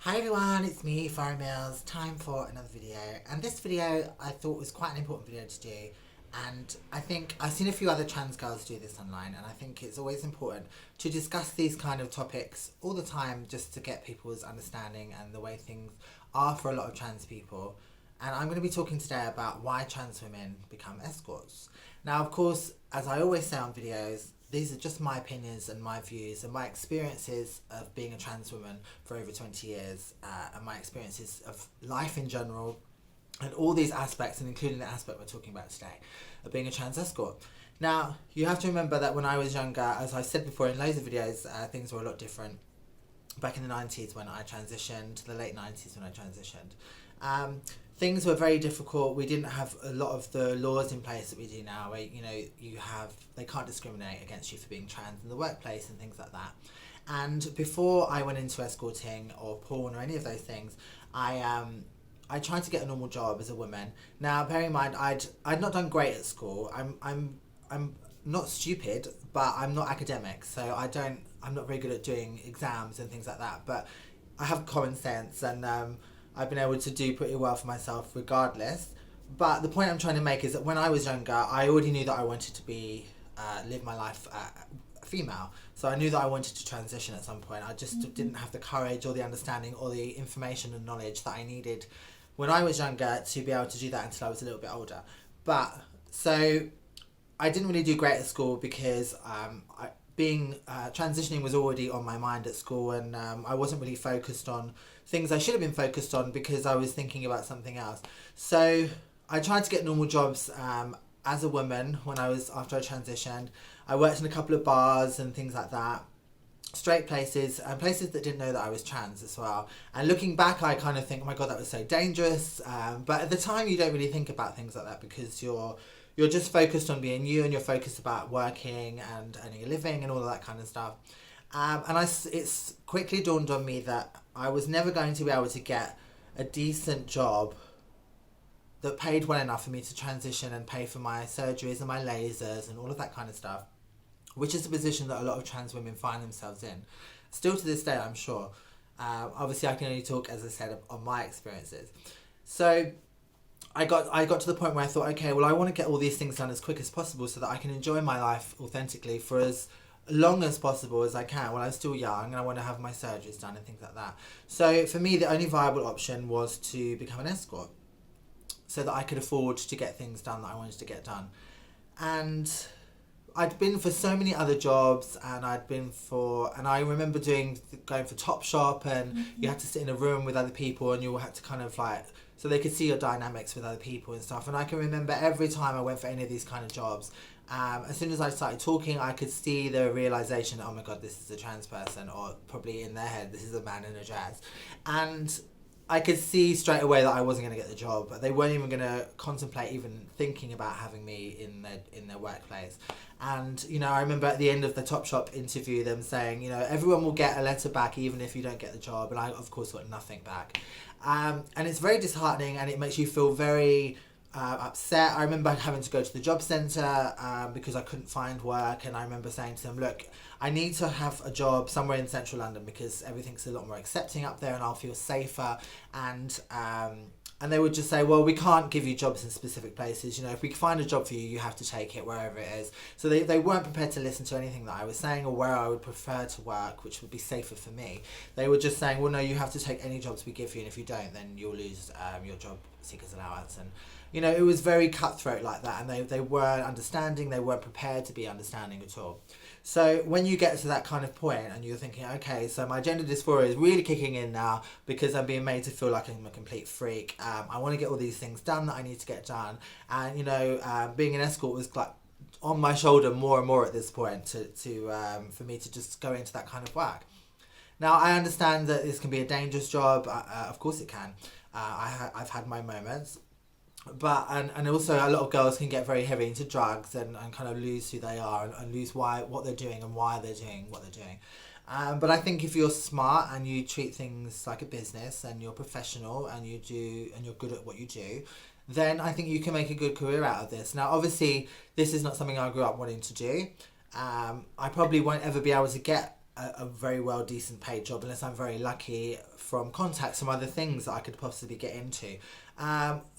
Hi everyone, it's me, Farrah. Time for another video. And this video I thought was quite an important video to do. And I think I've seen a few other trans girls do this online, and I think it's always important to discuss these kind of topics all the time just to get people's understanding and the way things are for a lot of trans people. And I'm going to be talking today about why trans women become escorts. Now, of course, as I always say on videos, these are just my opinions and my views and my experiences of being a trans woman for over 20 years and my experiences of life in general and all these aspects, and including the aspect we're talking about today of being a trans escort. Now, you have to remember that when I was younger, as I said before in loads of videos, things were a lot different. Back in the 90s when I transitioned, the late 90s when I transitioned. Things were very difficult. We didn't have a lot of the laws in place that we do now, where they can't discriminate against you for being trans in the workplace and things like that. And before I went into escorting or porn or any of those things, I tried to get a normal job as a woman. Now, bear in mind, I'd not done great at school. I'm not stupid, but I'm not academic, so I'm not very good at doing exams and things like that. But I have common sense, and I've been able to do pretty well for myself regardless. But the point I'm trying to make is that when I was younger, I already knew that I wanted to be live my life female. So I knew that I wanted to transition at some point. I just didn't have the courage or the understanding or the information and knowledge that I needed when I was younger to be able to do that until I was a little bit older. But so I didn't really do great at school because transitioning was already on my mind at school, and I wasn't really focused on things I should have been focused on because I was thinking about something else. So I tried to get normal jobs as a woman after I transitioned. I worked in a couple of bars and things like that, straight places, and places that didn't know that I was trans as well. And looking back, I kind of think, oh my god, that was so dangerous. But at the time, you don't really think about things like that because you're just focused on being you, and you're focused about working and earning a living and all of that kind of stuff. It's quickly dawned on me that I was never going to be able to get a decent job that paid well enough for me to transition and pay for my surgeries and my lasers and all of that kind of stuff, which is the position that a lot of trans women find themselves in. Still to this day, I'm sure. Obviously, I can only talk, as I said, on my experiences. So I got to the point where I thought, okay, well, I want to get all these things done as quick as possible so that I can enjoy my life authentically for as long as possible as I can while I'm still young, and I want to have my surgeries done and things like that. So for me, the only viable option was to become an escort so that I could afford to get things done that I wanted to get done. And I'd been for so many other jobs, and I remember going for Topshop, and you had to sit in a room with other people, and you all had to kind of so they could see your dynamics with other people and stuff. And I can remember every time I went for any of these kind of jobs, as soon as I started talking, I could see the realization, oh my god, this is a trans person, or probably in their head, this is a man in a dress. And I could see straight away that I wasn't going to get the job. They weren't even going to contemplate even thinking about having me in their workplace. And, I remember at the end of the Topshop interview, them saying, everyone will get a letter back even if you don't get the job. And I, of course, got nothing back. And it's very disheartening, and it makes you feel very upset. I remember having to go to the job centre because I couldn't find work, and I remember saying to them, look, I need to have a job somewhere in central London because everything's a lot more accepting up there and I'll feel safer. And they would just say, well, we can't give you jobs in specific places. If we find a job for you, you have to take it wherever it is. So they weren't prepared to listen to anything that I was saying or where I would prefer to work, which would be safer for me. They were just saying, well, no, you have to take any jobs we give you, and if you don't, then you'll lose your job seekers allowance. And it was very cutthroat like that, and they weren't understanding. They weren't prepared to be understanding at all. So when you get to that kind of point and you're thinking, okay, so my gender dysphoria is really kicking in now because I'm being made to feel like I'm a complete freak. I want to get all these things done that I need to get done. And, being an escort was like on my shoulder more and more at this point for me to just go into that kind of work. Now, I understand that this can be a dangerous job. Of course it can. I've had my moments. But and also a lot of girls can get very heavy into drugs and kind of lose who they are and lose what they're doing and why they're doing what they're doing. But I think if you're smart and you treat things like a business and you're professional and you're good at what you do, then I think you can make a good career out of this. Now, obviously, this is not something I grew up wanting to do. I probably won't ever be able to get a very well decent paid job unless I'm very lucky from contacts from other things that I could possibly get into.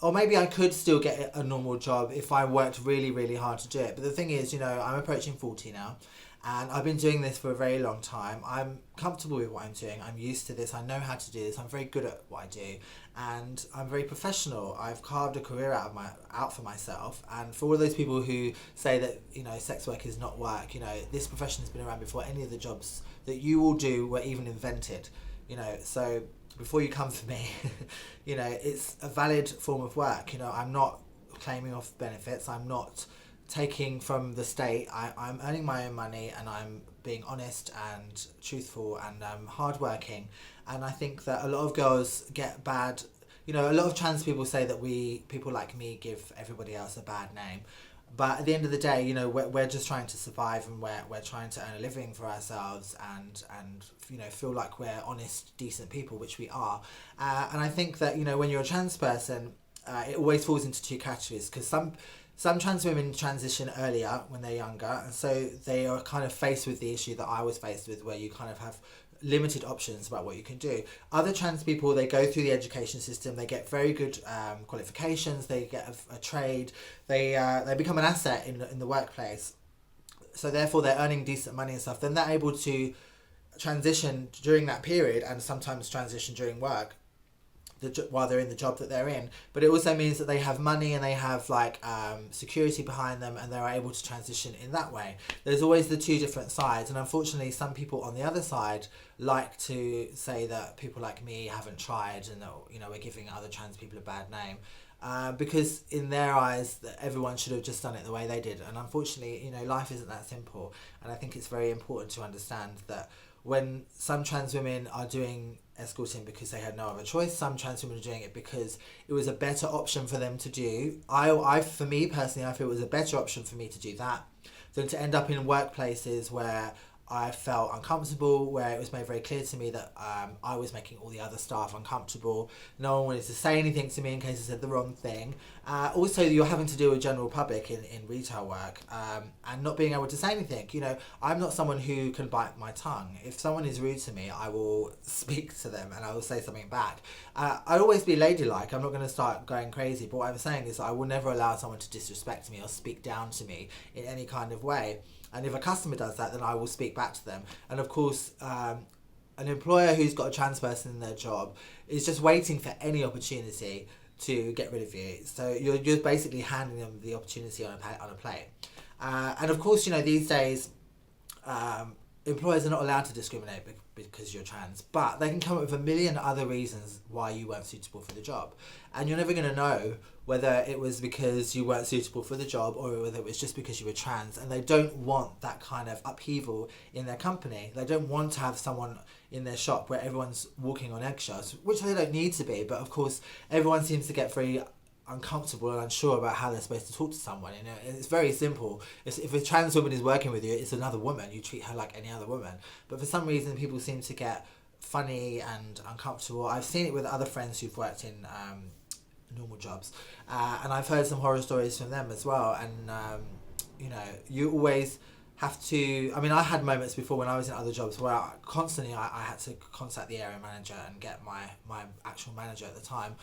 Or maybe I could still get a normal job if I worked really, really hard to do it. But the thing is, I'm approaching 40 now, and I've been doing this for a very long time. I'm comfortable with what I'm doing. I'm used to this. I know how to do this. I'm very good at what I do, and I'm very professional. I've carved a career out for myself. And for all those people who say that sex work is not work, this profession has been around before any of the jobs that you all do were even invented. So before you come for me, it's a valid form of work. I'm not claiming off benefits. I'm not taking from the state. I'm earning my own money, and I'm being honest and truthful and hardworking. And I think that a lot of girls get bad. A lot of trans people say that people like me give everybody else a bad name. But at the end of the day, we're just trying to survive, and we're trying to earn a living for ourselves, and feel like we're honest, decent people, which we are. And I think that when you're a trans person, it always falls into two categories, because some trans women transition earlier when they're younger, and so they are kind of faced with the issue that I was faced with, where you kind of have limited options about what you can do. Other trans people, they go through the education system, they get very good qualifications, they get a trade, they become an asset in the workplace, so therefore they're earning decent money and stuff. Then they're able to transition during that period, and sometimes transition during work while they're in the job that they're in. But it also means that they have money, and they have security behind them, and they're able to transition in that way. There's always the two different sides, and unfortunately some people on the other side like to say that people like me haven't tried, and that we're giving other trans people a bad name, because in their eyes everyone should have just done it the way they did. And unfortunately, life isn't that simple. And I think it's very important to understand that when some trans women are doing escorting because they had no other choice, some trans women are doing it because it was a better option for them to do. For me personally, I feel it was a better option for me to do that than to end up in workplaces where I felt uncomfortable, where it was made very clear to me that I was making all the other staff uncomfortable. No one wanted to say anything to me in case I said the wrong thing. Also, you're having to deal with general public in retail work, and not being able to say anything. I'm not someone who can bite my tongue. If someone is rude to me, I will speak to them and I will say something back. I'll always be ladylike. I'm not going to start going crazy. But what I'm saying is that I will never allow someone to disrespect me or speak down to me in any kind of way. And if a customer does that, then I will speak back to them. And of course, an employer who's got a trans person in their job is just waiting for any opportunity to get rid of you. So you're just basically handing them the opportunity on a plate. And of course, these days, employers are not allowed to discriminate because you're trans, but they can come up with a million other reasons why you weren't suitable for the job. And you're never going to know whether it was because you weren't suitable for the job or whether it was just because you were trans. And they don't want that kind of upheaval in their company. They don't want to have someone in their shop where everyone's walking on eggshells, which they don't need to be. But of course, everyone seems to get very uncomfortable and unsure about how they're supposed to talk to someone. It's very simple. If a trans woman is working with you, it's another woman. You treat her like any other woman. But for some reason, people seem to get funny and uncomfortable. I've seen it with other friends who've worked in normal jobs, and I've heard some horror stories from them as well. And you always have to. I had moments before when I was in other jobs where I had to contact the area manager and get my actual manager at the time.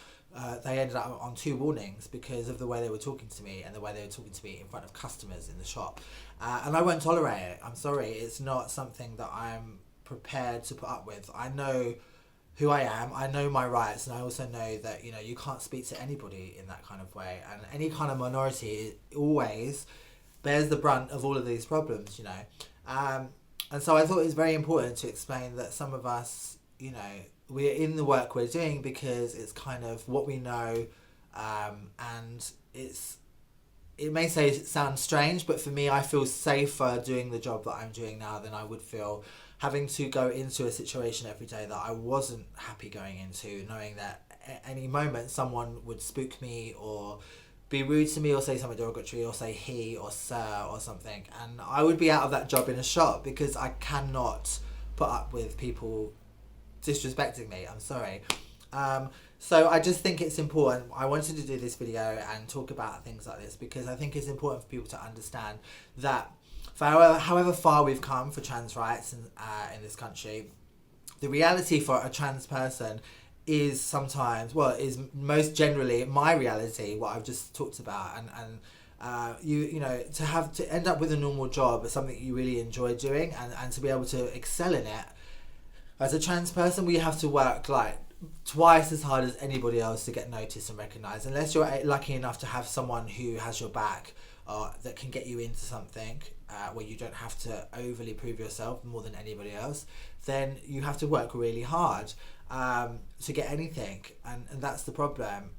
They ended up on 2 warnings because of the way they were talking to me and the way they were talking to me in front of customers in the shop. And I won't tolerate it. I'm sorry. It's not something that I'm prepared to put up with. I know who I am. I know my rights. And I also know that, you can't speak to anybody in that kind of way. And any kind of minority always bears the brunt of all of these problems, And so I thought it was very important to explain that some of us, we're in the work we're doing because it's kind of what we know, and it may sound strange, but for me, I feel safer doing the job that I'm doing now than I would feel having to go into a situation every day that I wasn't happy going into, knowing that at any moment someone would spook me or be rude to me or say something derogatory or say he or sir or something, and I would be out of that job in a shot because I cannot put up with people disrespecting me. I'm sorry. So I just think it's important. I wanted to do this video and talk about things like this because I think it's important for people to understand that for however far we've come for trans rights in this country, the reality for a trans person is sometimes, well, is most generally my reality, what I've just talked about, and you know, to end up with a normal job is something you really enjoy doing, and to be able to excel in it. As a trans person, we have to work like twice as hard as anybody else to get noticed and recognised, unless you're lucky enough to have someone who has your back, that can get you into something where you don't have to overly prove yourself more than anybody else. Then you have to work really hard to get anything, and that's the problem,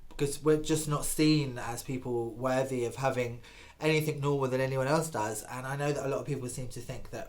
because we're just not seen as people worthy of having anything normal that anyone else does. And I know that a lot of people seem to think that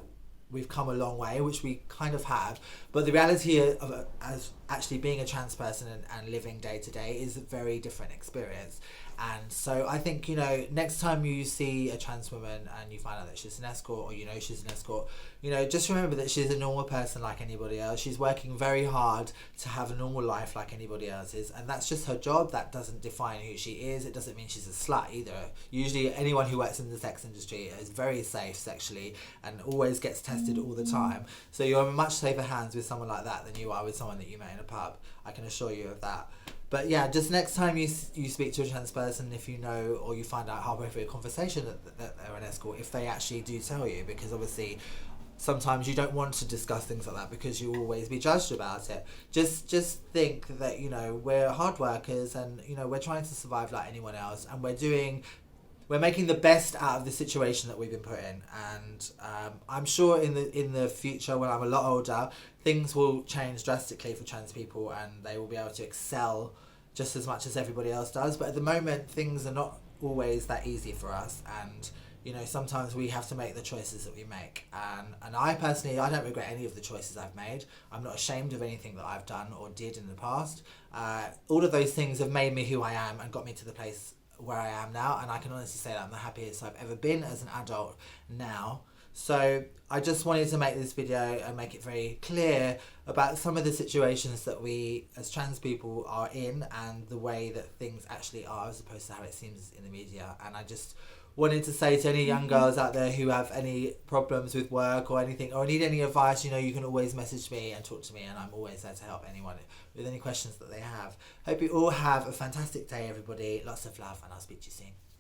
we've come a long way, which we kind of have, but the reality of as actually being a trans person and living day to day is a very different experience. And so I think, you know, next time you see a trans woman and you find out that she's an escort, or you know she's an escort, you know, just remember that she's a normal person like anybody else. She's working very hard to have a normal life like anybody else is, and that's just her job. That doesn't define who she is. It doesn't mean she's a slut either. Usually anyone who works in the sex industry is very safe sexually and always gets tested all the time. So you're in much safer hands with someone like that than you are with someone that you met in a pub. I can assure you of that. But yeah, just next time you speak to a trans person, if you know, or you find out halfway through a conversation that they're an escort, if they actually do tell you, because obviously sometimes you don't want to discuss things like that because you'll always be judged about it. Just think that, you know, we're hard workers, and, you know, we're trying to survive like anyone else, and we're making the best out of the situation that we've been put in. And I'm sure in the future, when I'm a lot older, things will change drastically for trans people, and they will be able to excel just as much as everybody else does. But at the moment, things are not always that easy for us, and, you know, sometimes we have to make the choices that we make. And I personally, I don't regret any of the choices I've made. I'm not ashamed of anything that I've done or did in the past. All of those things have made me who I am and got me to the place where I am now, and I can honestly say that I'm the happiest I've ever been as an adult now. So I just wanted to make this video and make it very clear about some of the situations that we as trans people are in, and the way that things actually are as opposed to how it seems in the media. And I just wanted to say to any young girls out there who have any problems with work or anything, or need any advice, you know, you can always message me and talk to me, and I'm always there to help anyone with any questions that they have. Hope you all have a fantastic day, everybody. Lots of love, and I'll speak to you soon.